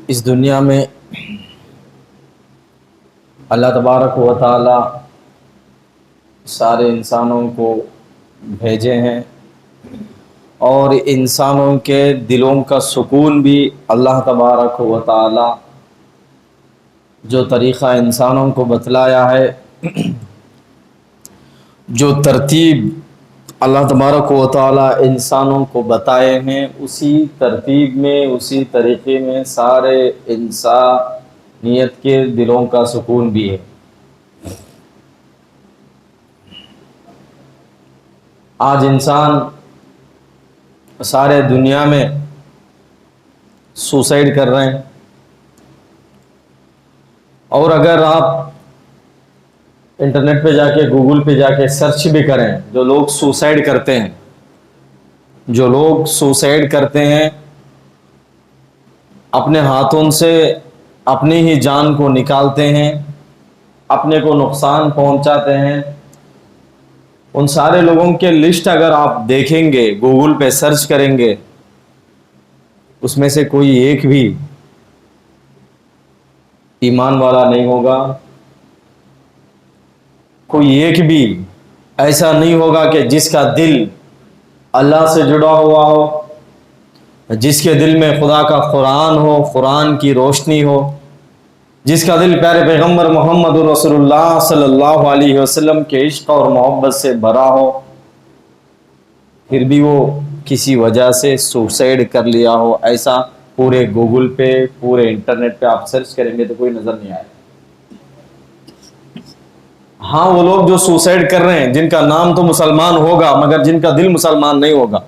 اس دنیا میں اللہ تبارک و تعالی سارے انسانوں کو بھیجے ہیں، اور انسانوں کے دلوں کا سکون بھی اللہ تبارک و تعالی جو طریقہ انسانوں کو بتلایا ہے، جو ترتیب اللہ تبارک و تعالی انسانوں کو بتائے ہیں، اسی ترتیب میں اسی طریقے میں سارے انسانیت کے دلوں کا سکون بھی ہے۔ آج انسان سارے دنیا میں سوسائڈ کر رہے ہیں، اور اگر آپ انٹرنیٹ پہ جا کے گوگل پہ جا کے سرچ بھی کریں، جو لوگ سوسائڈ کرتے ہیں، جو لوگ سوسائڈ کرتے ہیں، اپنے ہاتھوں سے اپنی ہی جان کو نکالتے ہیں، اپنے کو نقصان پہنچاتے ہیں، ان سارے لوگوں کے لسٹ اگر آپ دیکھیں گے، گوگل پہ سرچ کریں گے، اس میں سے کوئی ایک بھی ایمان والا نہیں ہوگا، کوئی ایک بھی ایسا نہیں ہوگا کہ جس کا دل اللہ سے جڑا ہوا ہو، جس کے دل میں خدا کا قرآن ہو، قرآن کی روشنی ہو، جس کا دل پیارے پیغمبر محمد رسول اللہ صلی اللہ علیہ وسلم کے عشق اور محبت سے بھرا ہو، پھر بھی وہ کسی وجہ سے سوسائڈ کر لیا ہو۔ ایسا پورے گوگل پہ، پورے انٹرنیٹ پہ آپ سرچ کریں گے تو کوئی نظر نہیں آئے۔ ہاں، وہ لوگ جو سوسائڈ کر رہے ہیں، جن کا نام تو مسلمان ہوگا مگر جن کا دل مسلمان نہیں ہوگا،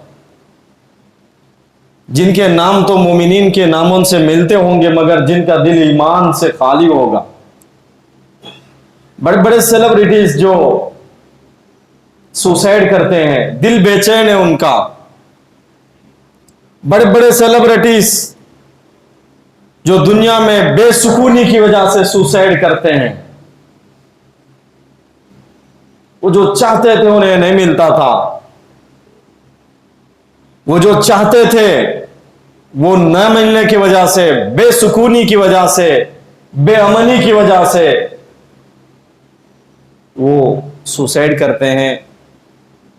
جن کے نام تو مومنین کے ناموں سے ملتے ہوں گے مگر جن کا دل ایمان سے خالی ہوگا۔ بڑے بڑے سیلیبریٹیز جو سوسائڈ کرتے ہیں، دل بے چین ہے ان کا۔ بڑے بڑے سیلیبریٹیز جو دنیا میں بے سکونی کی وجہ سے سوسائڈ کرتے ہیں، وہ جو چاہتے تھے انہیں نہیں ملتا تھا، وہ جو چاہتے تھے وہ نہ ملنے کی وجہ سے، بے سکونی کی وجہ سے، بے امنی کی وجہ سے وہ سوسائڈ کرتے ہیں،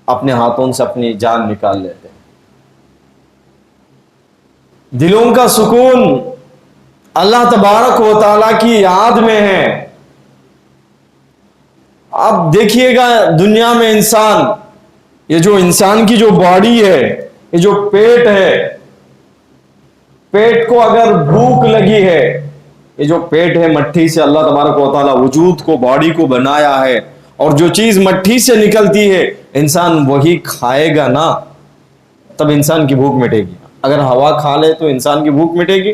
اپنے ہاتھوں سے اپنی جان نکال لیتے ہیں۔ دلوں کا سکون اللہ تبارک و تعالیٰ کی یاد میں ہے۔ آپ دیکھیے گا دنیا میں انسان، یہ جو انسان کی جو باڈی ہے، یہ جو پیٹ ہے، پیٹ کو اگر بھوک لگی ہے، یہ جو پیٹ ہے مٹھی سے اللہ تبارک و تعالیٰ وجود کو، باڈی کو بنایا ہے، اور جو چیز مٹھی سے نکلتی ہے انسان وہی کھائے گا نا، تب انسان کی بھوک مٹے گی۔ اگر ہوا کھا لے تو انسان کی بھوک مٹے گی؟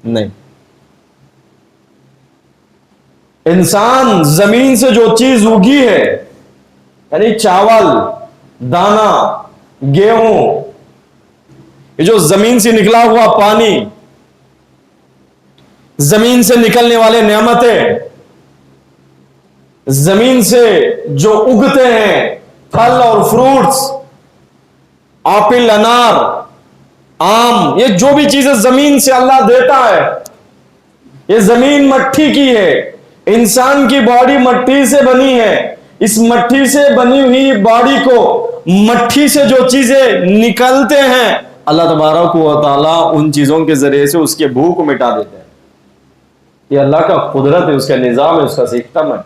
نہیں۔ انسان زمین سے جو چیز اگی ہے، یعنی چاول، دانا، گیہوں، یہ جو زمین سے نکلا ہوا پانی، زمین سے نکلنے والے نعمتیں، زمین سے جو اگتے ہیں پھل اور فروٹس، ایپل، انار، آم، یہ جو بھی چیزیں زمین سے اللہ دیتا ہے، یہ زمین مٹھی کی ہے۔ انسان کی باڈی مٹھی سے بنی ہے۔ اس مٹھی سے بنی ہوئی باڈی کو، مٹھی سے جو چیزیں نکلتے ہیں، اللہ تبارک و تعالیٰ ان چیزوں کے ذریعے سے اس کے بھوک کو مٹا دیتے ہیں۔ یہ اللہ کا قدرت ہے، اس کا نظام ہے، اس کا سسٹم ہے۔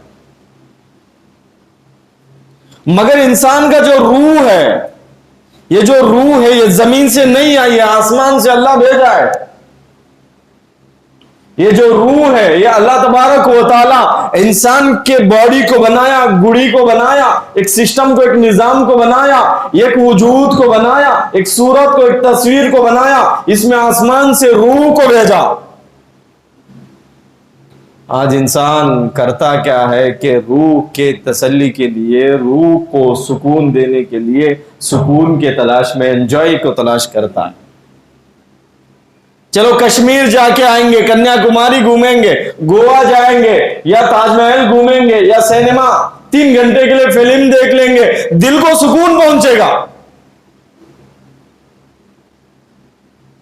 مگر انسان کا جو روح ہے، یہ جو روح ہے، یہ زمین سے نہیں آئی ہے، آسمان سے اللہ بھیجا ہے۔ یہ جو روح ہے، یہ اللہ تبارک و تعالی انسان کے باڈی کو بنایا، گڑی کو بنایا، ایک سسٹم کو، ایک نظام کو بنایا، ایک وجود کو بنایا، ایک صورت کو، ایک تصویر کو بنایا، اس میں آسمان سے روح کو بھیجا۔ آج انسان کرتا کیا ہے کہ روح کے تسلی کے لیے، روح کو سکون دینے کے لیے، سکون کے تلاش میں، انجوائے کو تلاش کرتا ہے۔ چلو کشمیر جا کے آئیں گے، کنیا کماری گھومیں گے، گوا جائیں گے، یا تاج محل گھومیں گے، یا سینما 3 گھنٹے کے لیے فلم دیکھ لیں گے، دل کو سکون پہنچے گا۔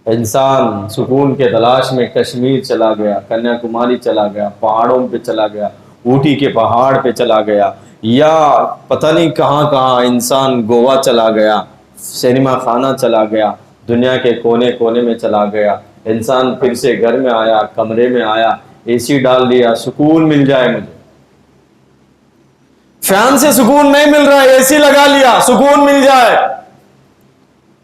انسان سکون کے تلاش میں کشمیر چلا گیا، کنیا کماری چلا گیا، پہاڑوں پہ چلا گیا، اوٹی کے پہاڑ پہ چلا گیا، یا پتہ نہیں کہاں کہاں انسان گوا چلا گیا، سینما خانہ چلا گیا، دنیا کے کونے کونے میں چلا گیا۔ انسان پھر سے گھر میں آیا، کمرے میں آیا، اے سی ڈال دیا، سکون مل جائے مجھے۔ فین سے سکون نہیں مل رہا ہے، اے سی لگا لیا، سکون مل جائے۔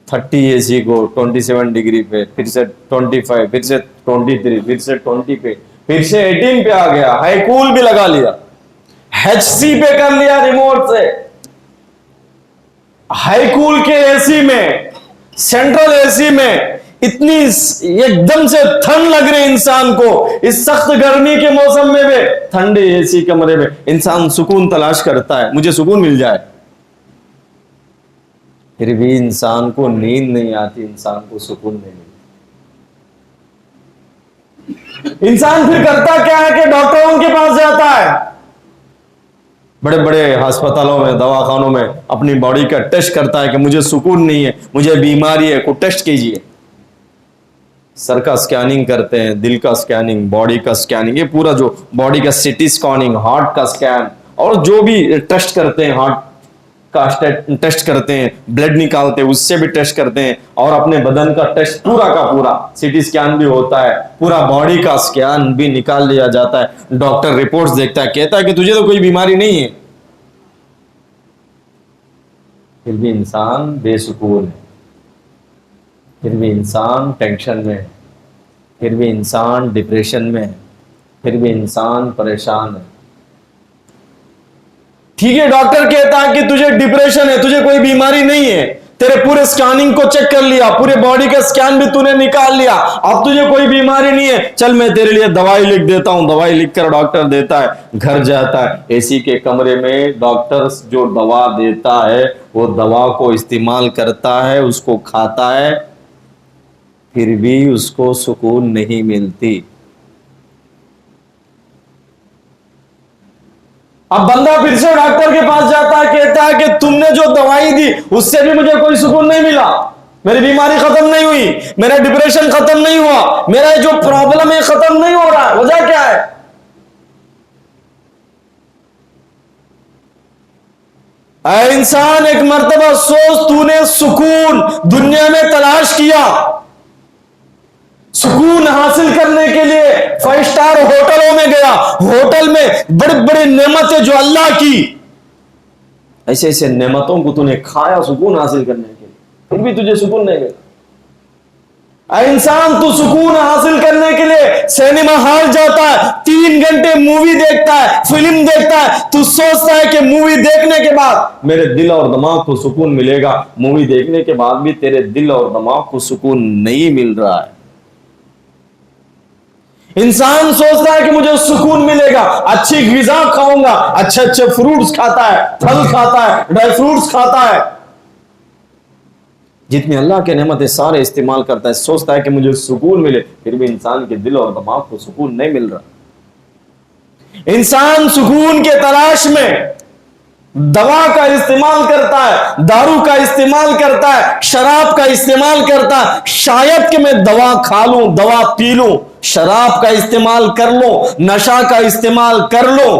30 اے سی کو 27 ڈگری پہ، پھر سے 25، پھر سے 23، پھر سے 20 پہ، پھر سے 18 پہ آ گیا، ہائی کول بھی لگا لیا، ایچ سی پہ کر لیا ریموٹ سے۔ ہائی کول کے اے سی میں، سینٹرل اے سی میں اتنی ایک دم سے ٹھنڈ لگ رہی انسان کو، اس سخت گرمی کے موسم میں بھی ٹھنڈے اے سی کمرے میں انسان سکون تلاش کرتا ہے، مجھے سکون مل جائے۔ پھر بھی انسان کو نیند نہیں آتی، انسان کو سکون نہیں ملتا۔ انسان پھر کرتا کیا ہے کہ ڈاکٹروں کے پاس جاتا ہے، بڑے بڑے ہسپتالوں میں، دواخانوں میں اپنی باڈی کا ٹیسٹ کرتا ہے کہ مجھے سکون نہیں ہے، مجھے بیماری ہے، کوئی ٹیسٹ کیجئے۔ سر کا سکیننگ کرتے ہیں، دل کا سکیننگ، باڈی کا سکیننگ، یہ پورا جو باڈی کا سٹی سکیننگ، ہارٹ کا سکین، اور جو بھی ٹیسٹ کرتے ہیں، ہارٹ کا ٹیسٹ کرتے ہیں، بلڈ نکالتے ہیں، اس سے بھی ٹیسٹ کرتے ہیں، اور اپنے بدن کا ٹیسٹ پورا کا پورا، سٹی سکین بھی ہوتا ہے، پورا باڈی کا سکین بھی نکال لیا جاتا ہے۔ ڈاکٹر رپورٹس دیکھتا ہے، کہتا ہے کہ تجھے تو کوئی بیماری نہیں ہے، پھر بھی انسان بے سکون ہے، پھر بھی انسان ٹینشن میں ہے، پھر بھی انسان ڈپریشن میں ہے، پھر بھی انسان پریشان ہے۔ ٹھیک ہے، ڈاکٹر کہتا ہے کہ تجھے ڈپریشن ہے، تجھے کوئی بیماری نہیں ہے، تیرے پورے سکیننگ کو چیک کر لیا، پورے باڈی کا سکین بھی تو نے نکال لیا، اب تجھے کوئی بیماری نہیں ہے، چل میں تیرے لیے دوائی لکھ دیتا ہوں۔ دوائی لکھ کر ڈاکٹر دیتا ہے، گھر جاتا ہے، اے سی کے کمرے میں ڈاکٹر جو دوا دیتا ہے وہ دوا کو استعمال کرتا ہے، اس کو کھاتا ہے، پھر بھی اس کو سکون نہیں ملتی۔ اب بندہ پھر سے ڈاکٹر کے پاس جاتا ہے، کہتا ہے کہ تم نے جو دوائی دی اس سے بھی مجھے کوئی سکون نہیں ملا، میری بیماری ختم نہیں ہوئی، میرا ڈپریشن ختم نہیں ہوا، میرا جو پرابلم ہے ختم نہیں ہو رہا ہے، وجہ کیا ہے؟ اے انسان، ایک مرتبہ سوچ، تو نے سکون دنیا میں تلاش کیا، سکون حاصل کرنے کے لیے 5 اسٹار ہوٹلوں میں گیا، ہوٹل میں بڑی بڑی نعمتیں جو اللہ کی، ایسے ایسے نعمتوں کو تو نے کھایا سکون حاصل کرنے کے لیے، پھر بھی تجھے سکون نہیں ملا۔ اے انسان، تو سکون حاصل کرنے کے لیے سینما ہال جاتا ہے، 3 گھنٹے مووی دیکھتا ہے، فلم دیکھتا ہے، تو سوچتا ہے کہ مووی دیکھنے کے بعد میرے دل اور دماغ کو سکون ملے گا، مووی دیکھنے کے بعد بھی تیرے دل اور دماغ کو سکون نہیں مل رہا ہے۔ انسان سوچتا ہے کہ مجھے سکون ملے گا، اچھی غذا کھاؤں گا، اچھے اچھے فروٹس کھاتا ہے، پھل کھاتا ہے، ڈرائی فروٹس کھاتا ہے، جتنی اللہ کے نعمتیں سارے استعمال کرتا ہے، سوچتا ہے کہ مجھے سکون ملے، پھر بھی انسان کے دل اور دماغ کو سکون نہیں مل رہا۔ انسان سکون کے تلاش میں دوا کا استعمال کرتا ہے، دارو کا استعمال کرتا ہے، شراب کا استعمال کرتا ہے، شاید کہ میں دوا کھا لوں، دوا پی لوں، شراب کا استعمال کر لوں، نشہ کا استعمال کر لوں،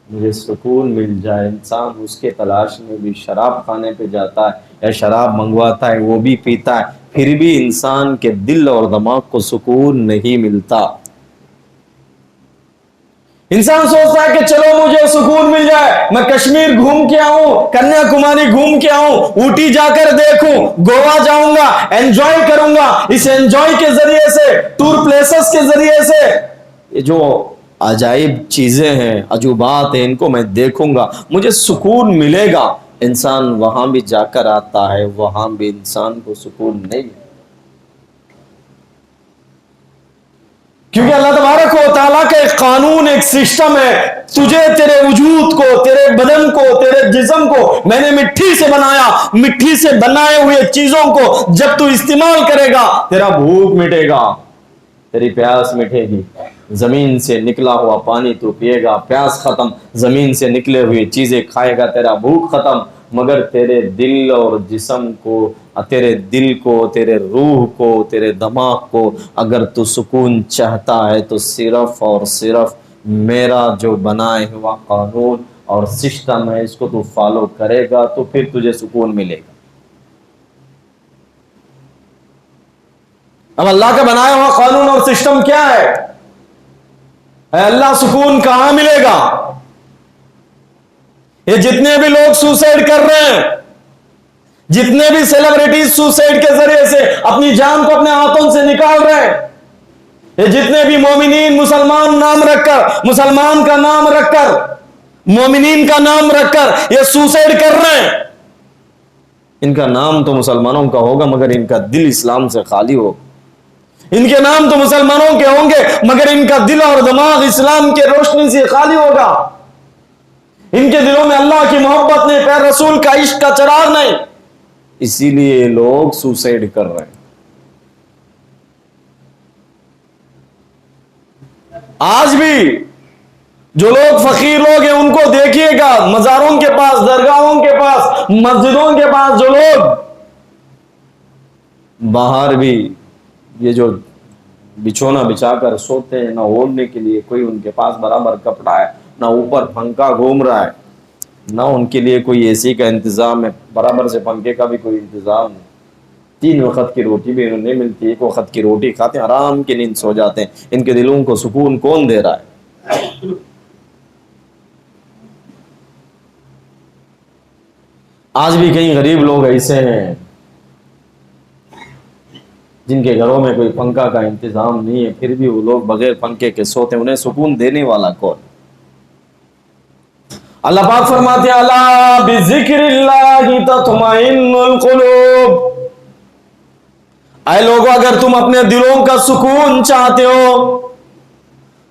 مجھے سکون مل جائے۔ انسان اس کے تلاش میں بھی شراب کھانے پہ جاتا ہے، یا شراب منگواتا ہے، وہ بھی پیتا ہے، پھر بھی انسان کے دل اور دماغ کو سکون نہیں ملتا۔ انسان سوچتا ہے کہ چلو مجھے سکون مل جائے، میں کشمیر گھوم کے آؤں، کنیا کماری گھوم کے آؤں، اوٹی جا کر دیکھوں، گوا جاؤں گا، انجوائے کروں گا، اس انجوائے کے ذریعے سے، ٹور پلیسز کے ذریعے سے، یہ جو عجائب چیزیں ہیں، عجوبات ہیں، ان کو میں دیکھوں گا، مجھے سکون ملے گا۔ انسان وہاں بھی جا کر آتا ہے، وہاں بھی انسان کو سکون نہیں ملتا، کیونکہ اللہ تبارک و تعالیٰ کا ایک قانون، ایک سسٹم ہے، تجھے، تیرے وجود کو، تیرے بدن کو، تیرے جسم کو میں نے مٹی سے بنایا، مٹی سے بنائے ہوئے چیزوں کو جب تو استعمال کرے گا، تیرا بھوک مٹے گا، تیری پیاس مٹے گی، زمین سے نکلا ہوا پانی تو پیے گا، پیاس ختم، زمین سے نکلے ہوئے چیزیں کھائے گا، تیرا بھوک ختم، مگر تیرے دل اور جسم کو تیرے دل کو، تیرے روح کو، تیرے دماغ کو اگر تو سکون چاہتا ہے تو صرف اور صرف میرا جو بنائے ہوا قانون اور سسٹم ہے اس کو تو فالو کرے گا تو پھر تجھے سکون ملے گا۔ اب اللہ کا بنایا ہوا قانون اور سسٹم کیا ہے؟ اے اللہ، سکون کہاں ملے گا؟ یہ جتنے بھی لوگ سوسائڈ کر رہے ہیں، جتنے بھی سیلیبریٹیز سوسائڈ کے ذریعے سے اپنی جان کو اپنے ہاتھوں سے نکال رہے ہیں، یہ جتنے بھی مومنین مسلمان نام رکھ کر، مسلمان کا نام رکھ کر، مومنین کا نام رکھ کر یہ سوسائڈ کر رہے ہیں، ان کا نام تو مسلمانوں کا ہوگا مگر ان کا دل اسلام سے خالی ہو۔ ان کے نام تو مسلمانوں کے ہوں گے مگر ان کا دل اور دماغ اسلام کے روشنی سے خالی ہوگا۔ ان کے دلوں میں اللہ کی محبت نہیں، پیر رسول کا عشق کا چراغ نہیں، اسی لیے لوگ سوسائڈ کر رہے ہیں۔ آج بھی جو لوگ فقیر لوگ ہیں ان کو دیکھیے گا، مزاروں کے پاس، درگاہوں کے پاس، مسجدوں کے پاس جو لوگ باہر بھی یہ جو بچھونا بچھا کر سوتے ہیں، نہ اوڑھنے کے لیے کوئی ان کے پاس برابر کپڑا ہے، نہ اوپر پنکھا گھوم رہا ہے، نہ ان کے لیے کوئی اے سی کا انتظام ہے، برابر سے پنکھے کا بھی کوئی انتظام نہیں، 3 وقت کی روٹی بھی انہیں نہیں ملتی، 1 وقت کی روٹی کھاتے ہیں، آرام کی نیند سو جاتے ہیں۔ ان کے دلوں کو سکون کون دے رہا ہے؟ آج بھی کئی غریب لوگ ایسے ہیں جن کے گھروں میں کوئی پنکھا کا انتظام نہیں ہے، پھر بھی وہ لوگ بغیر پنکھے کے سوتے ہیں، انہیں سکون دینے والا کون؟ اللہ پاک فرماتے ہیں الا بذکر اللہ تطمئن القلوب، اے لوگوں اگر تم اپنے دلوں کا سکون چاہتے ہو،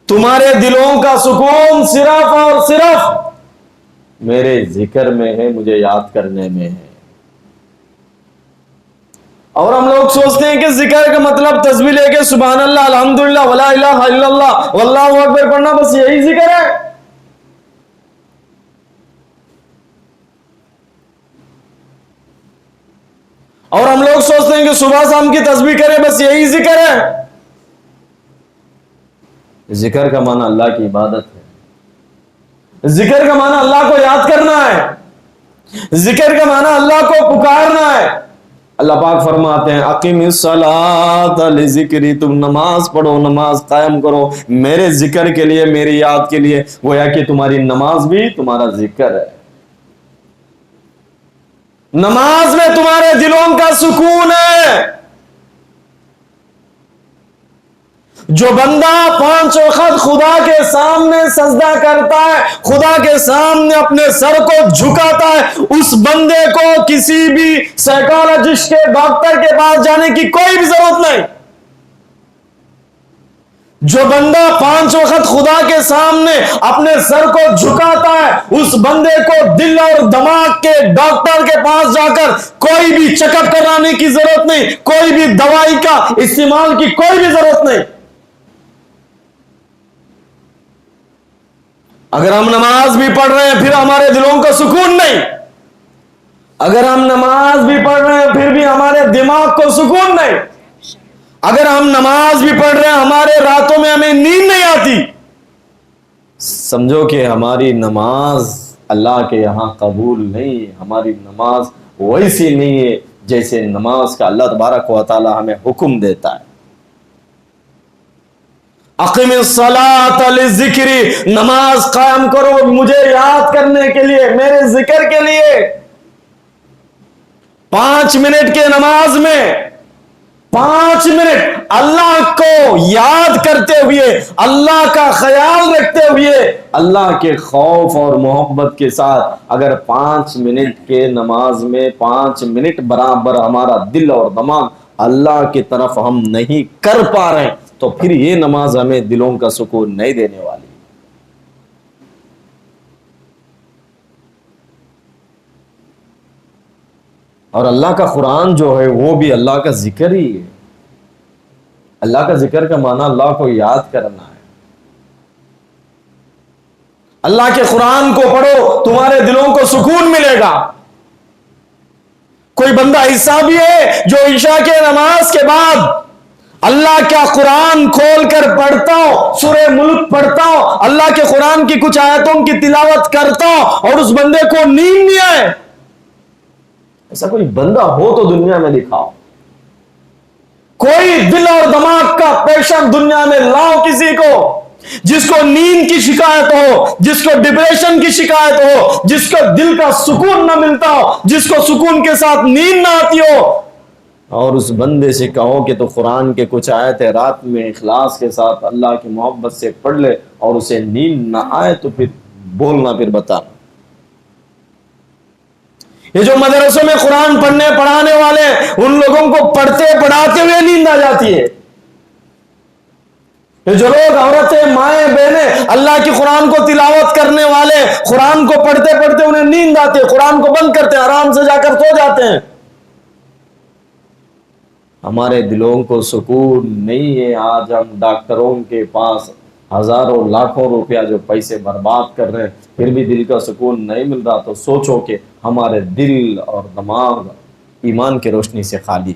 تمہارے دلوں کا سکون صرف اور صرف میرے ذکر میں ہے، مجھے یاد کرنے میں ہے۔ اور ہم لوگ سوچتے ہیں کہ ذکر کا مطلب تسبیح لے کے سبحان اللہ، الحمدللہ، ولا الہ الا اللہ، واللہ اکبر پڑھنا، بس یہی ذکر ہے۔ اور ہم لوگ سوچتے ہیں کہ صبح شام کی تسبیح کریں، بس یہی ذکر ہے۔ ذکر کا معنی اللہ کی عبادت ہے، ذکر کا معنی اللہ کو یاد کرنا ہے، ذکر کا معنی اللہ کو پکارنا ہے۔ اللہ پاک فرماتے ہیں اقیم الصلاۃ لذکری، تم نماز پڑھو، نماز قائم کرو میرے ذکر کے لیے، میری یاد کے لیے، گویا کہ تمہاری نماز بھی تمہارا ذکر ہے۔ نماز میں تمہارے دلوں کا سکون ہے۔ جو بندہ 5 وقت خدا کے سامنے سجدہ کرتا ہے، خدا کے سامنے اپنے سر کو جھکاتا ہے، اس بندے کو کسی بھی سائیکالوجسٹ کے، ڈاکٹر کے پاس جانے کی کوئی بھی ضرورت نہیں۔ جو بندہ 5 وقت خدا کے سامنے اپنے سر کو جھکاتا ہے، اس بندے کو دل اور دماغ کے ڈاکٹر کے پاس جا کر کوئی بھی چیک اپ کرانے کی ضرورت نہیں، کوئی بھی دوائی کا استعمال کی کوئی بھی ضرورت نہیں۔ اگر ہم نماز بھی پڑھ رہے ہیں پھر ہمارے دلوں کا سکون نہیں، اگر ہم نماز بھی پڑھ رہے ہیں پھر بھی ہمارے دماغ کو سکون نہیں، اگر ہم نماز بھی پڑھ رہے ہیں ہمارے راتوں میں ہمیں نیند نہیں آتی، سمجھو کہ ہماری نماز اللہ کے یہاں قبول نہیں، ہماری نماز ویسی نہیں ہے جیسے نماز کا اللہ تبارک و تعالی ہمیں حکم دیتا ہے۔ اقیم الصلاۃ لذکری، نماز قائم کرو مجھے یاد کرنے کے لیے، میرے ذکر کے لیے۔ 5 منٹ کے نماز میں 5 منٹ اللہ کو یاد کرتے ہوئے، اللہ کا خیال رکھتے ہوئے، اللہ کے خوف اور محبت کے ساتھ اگر 5 منٹ کے نماز میں 5 منٹ برابر ہمارا دل اور دماغ اللہ کی طرف ہم نہیں کر پا رہے ہیں تو پھر یہ نماز ہمیں دلوں کا سکون نہیں دینے والی۔ اور اللہ کا قرآن جو ہے وہ بھی اللہ کا ذکر ہی ہے۔ اللہ کا ذکر کا معنی اللہ کو یاد کرنا ہے۔ اللہ کے قرآن کو پڑھو، تمہارے دلوں کو سکون ملے گا۔ کوئی بندہ ایسا بھی ہے جو عشاء کے نماز کے بعد اللہ کا قرآن کھول کر پڑھتا ہوں، سورہ ملک پڑھتا ہوں، اللہ کے قرآن کی کچھ آیتوں کی تلاوت کرتا ہوں اور اس بندے کو نیند نہیں آئے؟ ایسا کوئی بندہ ہو تو دنیا میں دکھاؤ، کوئی دل اور دماغ کا پیشنٹ دنیا میں لاؤ کسی کو جس کو نیند کی شکایت ہو، جس کو ڈپریشن کی شکایت ہو، جس کو دل کا سکون نہ ملتا ہو، جس کو سکون کے ساتھ نیند نہ آتی ہو، اور اس بندے سے کہو کہ تو قرآن کے کچھ آیتیں رات میں اخلاص کے ساتھ اللہ کی محبت سے پڑھ لے اور اسے نیند نہ آئے تو پھر بولنا، پھر بتانا۔ یہ جو مدرسوں میں قرآن پڑھانے والے ان لوگوں کو پڑھتے پڑھاتے ہوئے نیند آ جاتی ہے۔ یہ جو لوگ، عورتیں، مائیں، بہنیں اللہ کی قرآن کو تلاوت کرنے والے، قرآن کو پڑھتے پڑھتے انہیں نیند آتی ہے، قرآن کو بند کرتے ہیں، آرام سے جا کر سو جاتے ہیں۔ ہمارے دلوں کو سکون نہیں ہے، آج ہم ڈاکٹروں کے پاس ہزاروں لاکھوں روپیہ جو پیسے برباد کر رہے ہیں، پھر بھی دل کا سکون نہیں مل رہا، تو سوچو کہ ہمارے دل اور دماغ ایمان کی روشنی سے خالی۔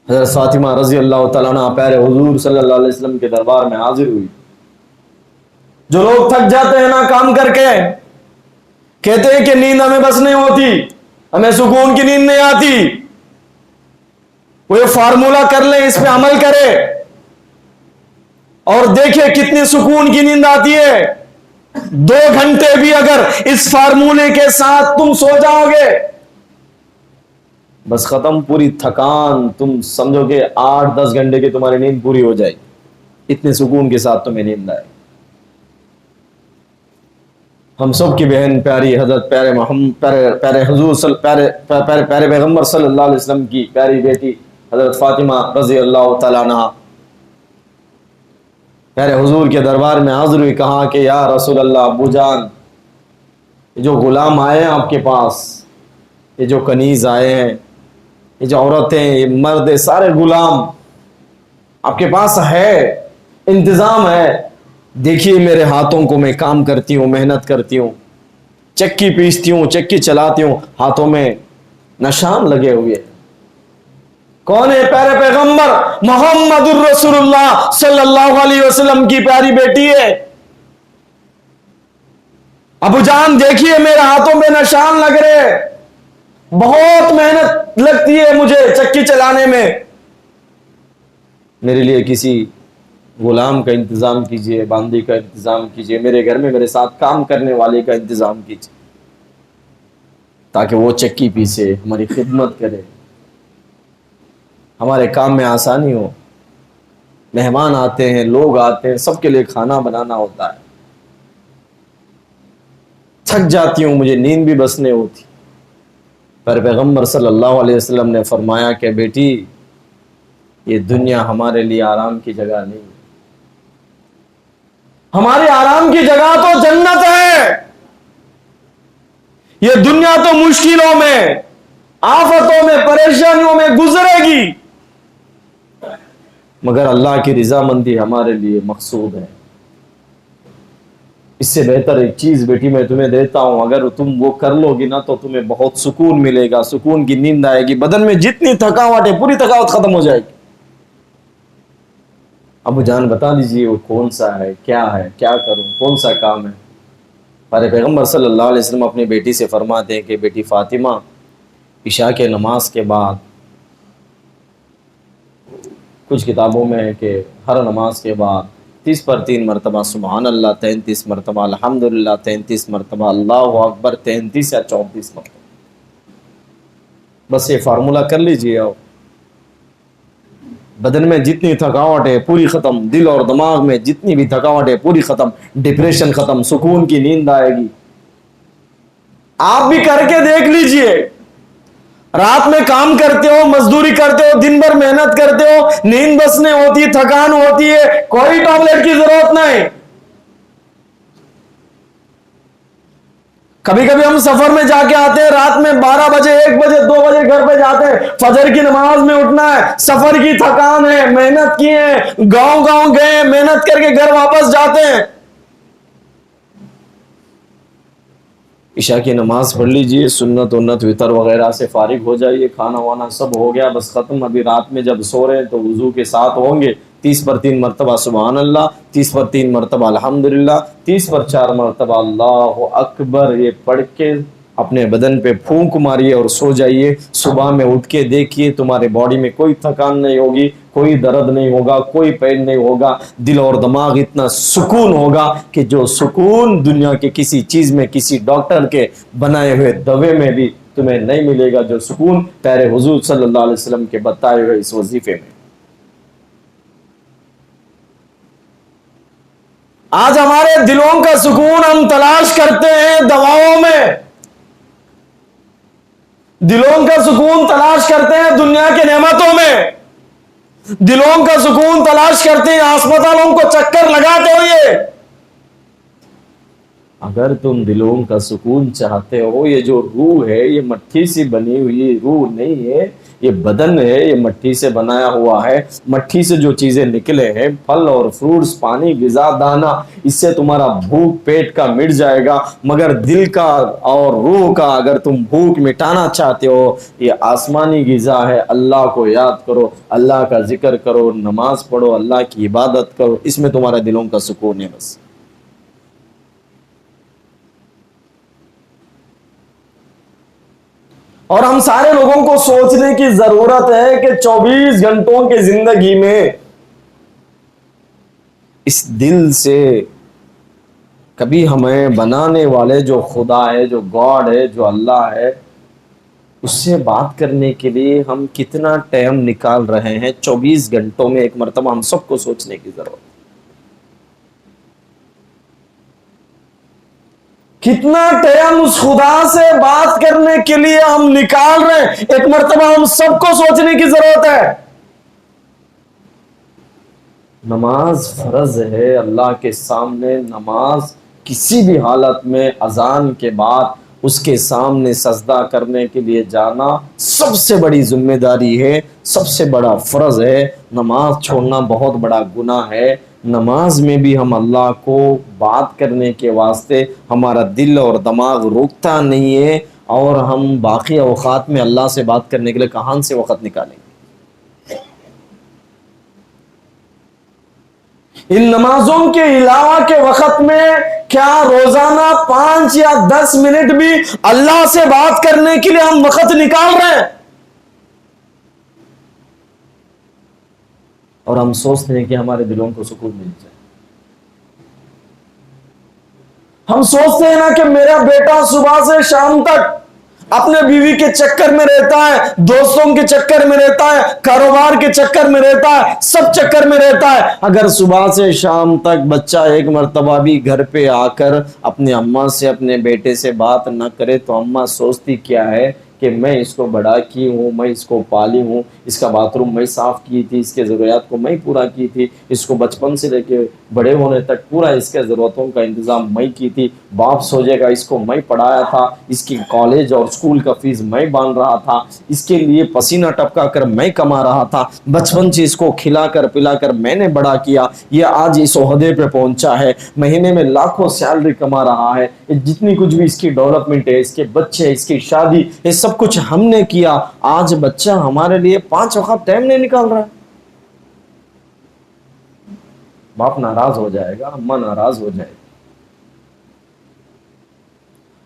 حضرت فاطمہ رضی اللہ تعالیٰ عنہ پیارے حضور صلی اللہ علیہ وسلم کے دربار میں حاضر ہوئی۔ جو لوگ تھک جاتے ہیں نا کام کر کے، کہتے ہیں کہ نیند ہمیں بس نہیں ہوتی، ہمیں سکون کی نیند نہیں آتی، وہ یہ فارمولا کر لیں، اس پہ عمل کرے اور دیکھیں کتنی سکون کی نیند آتی ہے۔ 2 گھنٹے بھی اگر اس فارمولے کے ساتھ تم سو جاؤ گے، بس ختم، پوری تھکان، تم سمجھو کہ 8-10 گھنٹے کی تمہاری نیند پوری ہو جائے، اتنے سکون کے ساتھ تمہیں نیند آئے۔ ہم سب کی بہن پیاری حضرت پیارے محمد پیارے حضور پیارے پیغمبر صلی اللہ علیہ وسلم کی پیاری بیٹی حضرت فاطمہ رضی اللہ تعالیٰ عنہ پیارے حضور کے دربار میں حاضر ہوئی، کہا کہ یا رسول اللہ، ابو جان، یہ جو غلام آئے ہیں آپ کے پاس، یہ جو کنیز آئے ہیں، یہ جو عورتیں، یہ مرد، سارے غلام آپ کے پاس ہے، انتظام ہے؟ دیکھیے میرے ہاتھوں کو، میں کام کرتی ہوں، محنت کرتی ہوں، چکی پیستی ہوں، چکی چلاتی ہوں، ہاتھوں میں نشان لگے ہوئے۔ کون ہے؟ پیارے پیغمبر محمد الرسول اللہ صلی اللہ علیہ وسلم کی پیاری بیٹی ہے۔ ابو جان دیکھیے میرے ہاتھوں میں نشان لگ رہے، بہت محنت لگتی ہے مجھے چکی چلانے میں، میرے لیے کسی غلام کا انتظام کیجئے، باندی کا انتظام کیجئے، میرے گھر میں میرے ساتھ کام کرنے والے کا انتظام کیجئے، تاکہ وہ چکی پیسے، ہماری خدمت کرے، ہمارے کام میں آسانی ہو۔ مہمان آتے ہیں، لوگ آتے ہیں، سب کے لیے کھانا بنانا ہوتا ہے، تھک جاتی ہوں، مجھے نیند بھی بس نہیں ہوتی۔ پر پیغمبر صلی اللہ علیہ وسلم نے فرمایا کہ بیٹی، یہ دنیا ہمارے لیے آرام کی جگہ نہیں، ہماری آرام کی جگہ تو جنت ہے۔ یہ دنیا تو مشکلوں میں، آفتوں میں، پریشانیوں میں گزرے گی، مگر اللہ کی رضامندی ہمارے لیے مقصود ہے۔ اس سے بہتر ایک چیز بیٹی میں تمہیں دیتا ہوں، اگر تم وہ کر لو گی نا تو تمہیں بہت سکون ملے گا، سکون کی نیند آئے گی، بدن میں جتنی تھکاوٹ ہے پوری تھکاوٹ ختم ہو جائے گی۔ ابو جان بتا دیجئے وہ کون سا ہے، کیا کروں، کون سا کام ہے؟ ہمارے پیغمبر صلی اللہ علیہ وسلم اپنی بیٹی سے فرماتے ہیں کہ بیٹی فاطمہ، عشاء کے نماز کے بعد، کچھ کتابوں میں ہے کہ ہر نماز کے بعد 30 پر 3 مرتبہ سبحان اللہ، 33 مرتبہ الحمدللہ، 33 مرتبہ اللہ اکبر، 33 یا 34 مرتبہ، بس یہ فارمولہ کر لیجئے، اور بدن میں جتنی تھکاوٹ ہے پوری ختم، دل اور دماغ میں جتنی بھی تھکاوٹ ہے پوری ختم، ڈپریشن ختم، سکون کی نیند آئے گی۔ آپ بھی کر کے دیکھ لیجئے، رات میں کام کرتے ہو، مزدوری کرتے ہو، دن بھر محنت کرتے ہو، نیند بس نہیں ہوتی، تھکان ہوتی ہے، کوئی ٹیبلٹ کی ضرورت نہیں۔ کبھی کبھی ہم سفر میں جا کے آتے ہیں، رات میں 12 بجے، 1 بجے، 2 بجے گھر پہ جاتے ہیں، فجر کی نماز میں اٹھنا ہے، سفر کی تھکان ہے، محنت کی ہے، گاؤں گئے، محنت کر کے گھر واپس جاتے ہیں، عشاء کی نماز پڑھ لیجئے، سنت ونت وطر وغیرہ سے فارغ ہو جائیے، کھانا وانا سب ہو گیا بس ختم. ابھی رات میں جب سو رہے ہیں تو وضو کے ساتھ ہوں گے 30 پر 3 مرتبہ سبحان اللہ، 30 پر 3 مرتبہ الحمدللہ، 30 پر 4 مرتبہ اللہ اکبر، یہ پڑھ کے اپنے بدن پہ پھونک ماریے اور سو جائیے. صبح میں اٹھ کے دیکھیے تمہارے باڈی میں کوئی تھکان نہیں ہوگی، کوئی درد نہیں ہوگا، کوئی پین نہیں ہوگا، دل اور دماغ اتنا سکون ہوگا کہ جو سکون دنیا کے کسی چیز میں، کسی ڈاکٹر کے بنائے ہوئے دوے میں بھی تمہیں نہیں ملے گا، جو سکون پیارے حضور صلی اللہ علیہ وسلم کے بتائے ہوئے اس وظیفے میں. آج ہمارے دلوں کا سکون ہم تلاش کرتے ہیں دواؤں میں، دلوں کا سکون تلاش کرتے ہیں دنیا کے نعمتوں میں، دلوں کا سکون تلاش کرتے ہیں ہسپتالوں کو چکر لگاتے ہوئے. اگر تم دلوں کا سکون چاہتے ہو، یہ جو روح ہے یہ مٹی سے بنی ہوئی روح نہیں ہے، یہ بدن ہے، یہ مٹی سے بنایا ہوا ہے. مٹی سے جو چیزیں نکلے ہیں، پھل اور فروٹس، پانی، غذا، دانا، اس سے تمہارا بھوک پیٹ کا مٹ جائے گا. مگر دل کا اور روح کا اگر تم بھوک مٹانا چاہتے ہو، یہ آسمانی غذا ہے. اللہ کو یاد کرو، اللہ کا ذکر کرو، نماز پڑھو، اللہ کی عبادت کرو، اس میں تمہارا دلوں کا سکون ہے. بس اور ہم سارے لوگوں کو سوچنے کی ضرورت ہے کہ 24 گھنٹوں کی زندگی میں اس دل سے کبھی ہمیں بنانے والے جو خدا ہے، جو گاڈ ہے، جو اللہ ہے، اس سے بات کرنے کے لیے ہم کتنا ٹائم نکال رہے ہیں 24 گھنٹوں میں. ایک مرتبہ ہم سب کو سوچنے کی ضرورت ہے. کتنا ٹائم اس خدا سے بات کرنے کے لیے ہم نکال رہے ہیں، ایک مرتبہ ہم سب کو سوچنے کی ضرورت ہے. نماز فرض ہے اللہ کے سامنے. نماز کسی بھی حالت میں اذان کے بعد اس کے سامنے سجدہ کرنے کے لیے جانا سب سے بڑی ذمہ داری ہے، سب سے بڑا فرض ہے. نماز چھوڑنا بہت بڑا گناہ ہے. نماز میں بھی ہم اللہ کو بات کرنے کے واسطے ہمارا دل اور دماغ رکتا نہیں ہے، اور ہم باقی اوقات میں اللہ سے بات کرنے کے لیے کہاں سے وقت نکالیں گے؟ ان نمازوں کے علاوہ کے وقت میں کیا روزانہ 5 یا 10 منٹ بھی اللہ سے بات کرنے کے لیے ہم وقت نکال رہے ہیں؟ اور ہم سوچتے ہیں کہ ہمارے دلوں کو سکون مل جائے. ہم سوچتے ہیں نا کہ میرا بیٹا صبح سے شام تک اپنے بیوی کے چکر میں رہتا ہے، دوستوں کے چکر میں رہتا ہے، کاروبار کے چکر میں رہتا ہے، سب چکر میں رہتا ہے. اگر صبح سے شام تک بچہ ایک مرتبہ بھی گھر پہ آ کر اپنے اماں سے، اپنے بیٹے سے بات نہ کرے تو اماں سوچتی کیا ہے کہ میں اس کو بڑا کی ہوں، میں اس کو پالی ہوں، اس کا باتھ روم میں صاف کی تھی، اس کے ضروریات کو میں پورا کی تھی، اس کو بچپن سے لے کے بڑے ہونے تک پورا اس کے ضرورتوں کا انتظام میں کی تھی. باپ سوچے گا اس کو میں پڑھایا تھا، اس کی کالج اور اسکول کا فیس میں باندھ رہا تھا، اس کے لیے پسینہ ٹپکا کر میں کما رہا تھا، بچپن سے اس کو کھلا کر پلا کر میں نے بڑا کیا، یہ آج اس عہدے پہ پہنچا ہے، مہینے میں لاکھوں سیلری کما رہا ہے، جتنی کچھ بھی اس کی ڈیولپمنٹ ہے، اس کے بچے، اس کی شادی، یہ سب کچھ ہم نے کیا. آج بچہ ہمارے لیے 5 وقت ٹائم نہیں نکال رہا ہے. باپ ناراض ہو جائے گا، اماں ناراض ہو جائے گا.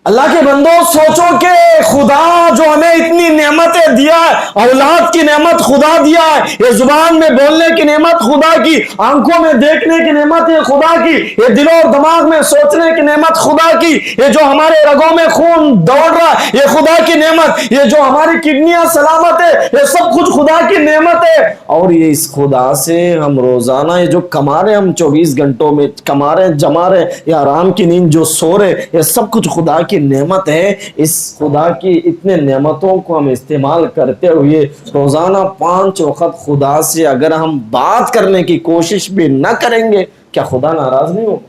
اللہ کے بندوں سوچو کہ خدا جو ہمیں اتنی نعمتیں دیا ہے، اولاد کی نعمت خدا دیا ہے، یہ زبان میں بولنے کی نعمت خدا کی، آنکھوں میں دیکھنے کی نعمت یہ خدا کی، یہ دل اور دماغ میں سوچنے کی نعمت خدا کی، یہ جو ہمارے رگوں میں خون دوڑ رہا ہے یہ خدا کی نعمت، یہ جو ہماری کڈنیاں سلامت ہے یہ سب کچھ خدا کی نعمت ہے. اور یہ اس خدا سے ہم روزانہ یہ جو کما رہے، ہم 24 گھنٹوں میں کما رہے، جما رہے، یا آرام کی نیند جو سو رہے، یہ سب کچھ خدا کی نعمت ہے. اس خدا کی اتنے نعمتوں کو ہم استعمال کرتے ہوئے روزانہ 5 وقت خدا سے اگر ہم بات کرنے کی کوشش بھی نہ کریں گے، کیا خدا ناراض نہیں ہوگا؟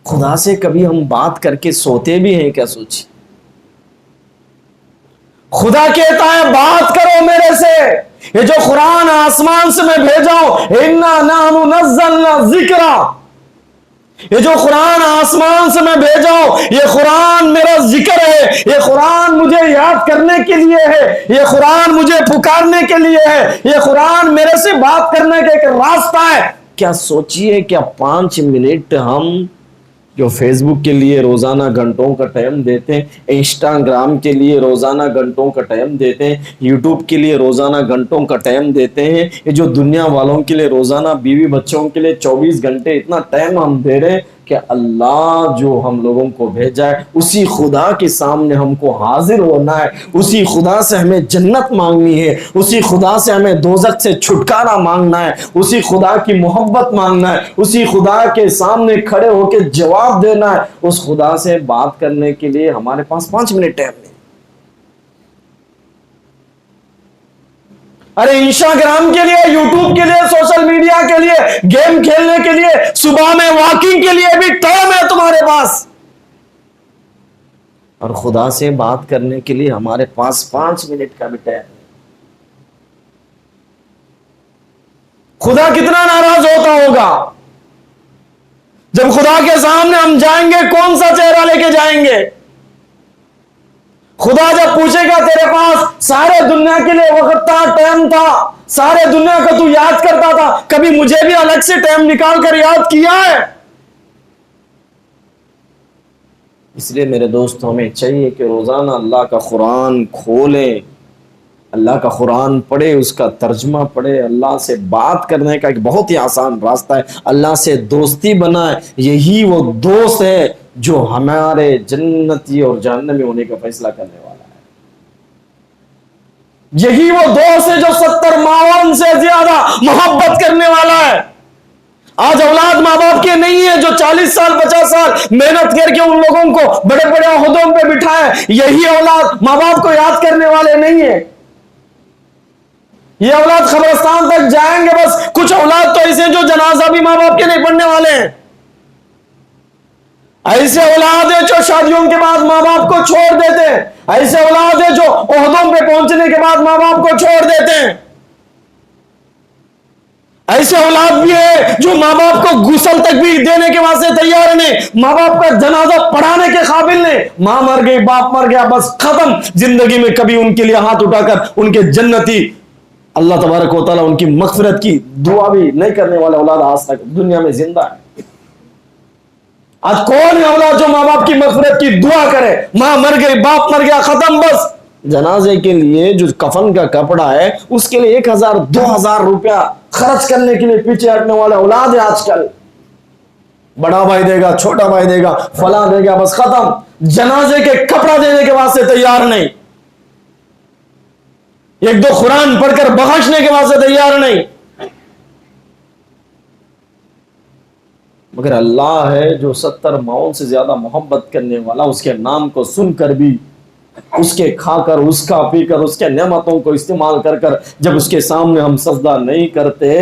خدا سے کبھی ہم بات کر کے سوتے بھی ہیں کیا؟ سوچی. خدا کہتا ہے بات کرو میرے سے. یہ جو قرآن آسمان سے میں بھیجا ہوں، اِنَّا نَحْنُ نَزَّلْنَا الذِّکْرَ، یہ جو قرآن آسمان سے میں بھیجا ہوں، یہ قرآن میرا ذکر ہے، یہ قرآن مجھے یاد کرنے کے لیے ہے، یہ قرآن مجھے پکارنے کے لیے ہے، یہ قرآن میرے سے بات کرنے کا ایک راستہ ہے۔ کیا سوچئے، کیا 5 منٹ ہم جو فیس بک کے لیے روزانہ گھنٹوں کا ٹائم دیتے ہیں، انسٹاگرام کے لیے روزانہ گھنٹوں کا ٹائم دیتے ہیں، یوٹیوب کے لیے روزانہ گھنٹوں کا ٹائم دیتے ہیں، یہ جو دنیا والوں کے لیے روزانہ بیوی بچوں کے لیے 24 گھنٹے اتنا ٹائم ہم دے رہے ہیں کہ اللہ جو ہم لوگوں کو بھیجا ہے اسی خدا کے سامنے ہم کو حاضر ہونا ہے، اسی خدا سے ہمیں جنت مانگنی ہے، اسی خدا سے ہمیں دوزخ سے چھٹکارا مانگنا ہے، اسی خدا کی محبت مانگنا ہے، اسی خدا کے سامنے کھڑے ہو کے جواب دینا ہے۔ اس خدا سے بات کرنے کے لیے ہمارے پاس 5 منٹ ٹائم نہیں۔ ارے انسٹاگرام کے لیے، یوٹیوب کے لیے، سوشل میڈیا کے لیے، گیم کھیلنے کے لیے، صبح میں واکنگ کے لیے بھی ٹائم ہے تمہارے پاس، اور خدا سے بات کرنے کے لیے ہمارے پاس 5 منٹ کا بھی ٹائم ہے۔ خدا کتنا ناراض ہوتا ہوگا جب خدا کے سامنے ہم جائیں گے، کون سا چہرہ لے کے جائیں گے؟ خدا جب پوچھے گا تیرے پاس سارے دنیا کے لیے وقت تھا، ٹائم تھا، سارے دنیا کو تو یاد کرتا تھا، کبھی مجھے بھی الگ سے ٹائم نکال کر یاد کیا ہے؟ اس لیے میرے دوستوں، ہمیں چاہیے کہ روزانہ اللہ کا قرآن کھولیں، اللہ کا قرآن پڑھے، اس کا ترجمہ پڑھے۔ اللہ سے بات کرنے کا ایک بہت ہی آسان راستہ ہے، اللہ سے دوستی بنائے۔ یہی وہ دوست ہے جو ہمارے جنتی اور جہنمی ہونے کا فیصلہ کرنے والا ہے۔ یہی وہ دوست ہے جو 70 معاون سے زیادہ محبت کرنے والا ہے۔ آج اولاد ماں باپ کے نہیں ہے جو 40 سال 50 سال محنت کر کے ان لوگوں کو بڑے بڑے عہدوں پہ بٹھائے، یہی اولاد ماں باپ کو یاد کرنے والے نہیں ہے۔ یہ اولاد قبرستان تک جائیں گے، بس کچھ اولاد تو ایسے ہیں جو جنازہ بھی ماں باپ کے نہیں پڑھنے والے ہیں۔ ایسے اولاد ہیں جو شادیوں کے بعد ماں باپ کو چھوڑ دیتے ہیں، ایسے اولاد ہیں جو عہدوں پہ پہنچنے کے بعد ماں باپ کو چھوڑ دیتے ہیں، ایسے اولاد بھی ہے جو ماں باپ کو غسل تک بھی دینے کے واسطے تیار نہیں، ماں باپ کا جنازہ پڑھانے کے قابل نہیں۔ ماں مر گئی، باپ مر گیا، بس ختم۔ زندگی میں کبھی ان کے لیے ہاتھ اٹھا کر ان کے جنتی اللہ تبارک و تعالیٰ ان کی مغفرت کی دعا بھی نہیں کرنے والے اولاد آج تک دنیا میں زندہ ہے۔ آج کون ہے اولاد جو ماں باپ کی مغفرت کی دعا کرے؟ ماں مر گئی، باپ مر گیا، ختم۔ بس جنازے کے لیے جو کفن کا کپڑا ہے اس کے لیے 1000 2000 روپیہ خرچ کرنے کے لیے پیچھے ہٹنے والے اولاد ہے آج کل۔ بڑا بھائی دے گا، چھوٹا بھائی دے گا، فلاں دے گا، بس ختم۔ جنازے کے کپڑا دینے کے واسطے تیار نہیں، ایک دو قرآن پڑھ کر بخشنے کے واسطے تیار نہیں۔ مگر اللہ ہے جو 70 معاون سے زیادہ محبت کرنے والا، اس کے نام کو سن کر بھی، اس کے کھا کر، اس کا پی کر، اس کے نعمتوں کو استعمال کر کر جب اس کے سامنے ہم سجدہ نہیں کرتے،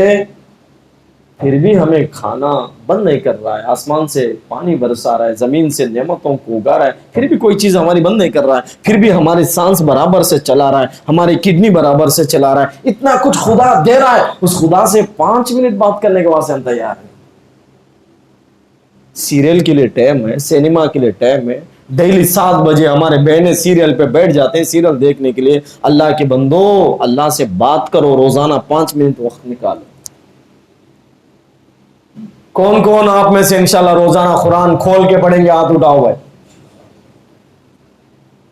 پھر بھی ہمیں کھانا بند نہیں کر رہا ہے، آسمان سے پانی برسا رہا ہے، زمین سے نعمتوں کو اگا رہا ہے، پھر بھی کوئی چیز ہماری بند نہیں کر رہا ہے، پھر بھی ہماری سانس برابر سے چلا رہا ہے، ہماری کڈنی برابر سے چلا رہا ہے، اتنا کچھ خدا دے رہا ہے، اس خدا سے 5 منٹ بات کرنے کے واسطے ہم تیار ہیں۔ سیریل کے لیے ٹائم ہے، سینما کے لیے ٹائم ہے، ڈیلی 7 بجے ہمارے بہنیں سیریل پہ بیٹھ جاتے ہیں سیریل دیکھنے کے لیے۔ اللہ کے بندو، اللہ سے بات کرو، روزانہ 5 منٹ وقت نکالو۔ کون کون آپ میں سے انشاءاللہ روزانہ قرآن کھول کے پڑھیں گے؟ ہاتھ اٹھاؤ بھائی۔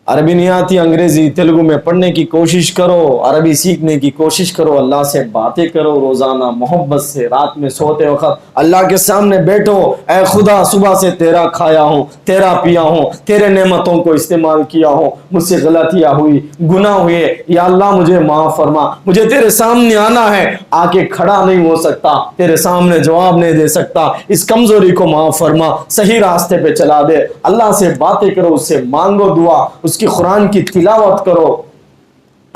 عربی نہیں آتی، انگریزی تیلگو میں پڑھنے کی کوشش کرو، عربی سیکھنے کی کوشش کرو، اللہ سے باتیں کرو روزانہ محبت سے۔ رات میں سوتے وقت اللہ کے سامنے بیٹھو، اے خدا صبح سے تیرا کھایا ہوں، تیرا پیا ہوں، تیرے نعمتوں کو استعمال کیا ہوں، مجھ سے غلطیاں ہوئی، گناہ ہوئے، یا اللہ مجھے معاف فرما۔ مجھے تیرے سامنے آنا ہے، آ کے کھڑا نہیں ہو سکتا، تیرے سامنے جواب نہیں دے سکتا، اس کمزوری کو معاف فرما، صحیح راستے پہ چلا دے۔ اللہ سے باتیں کرو، اس سے مانگو دعا، اس کی قرآن کی تلاوت کرو،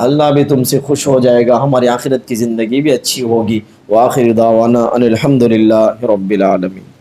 اللہ بھی تم سے خوش ہو جائے گا، ہماری آخرت کی زندگی بھی اچھی ہوگی۔ وآخر دعوانا ان الحمد للہ رب العالمین۔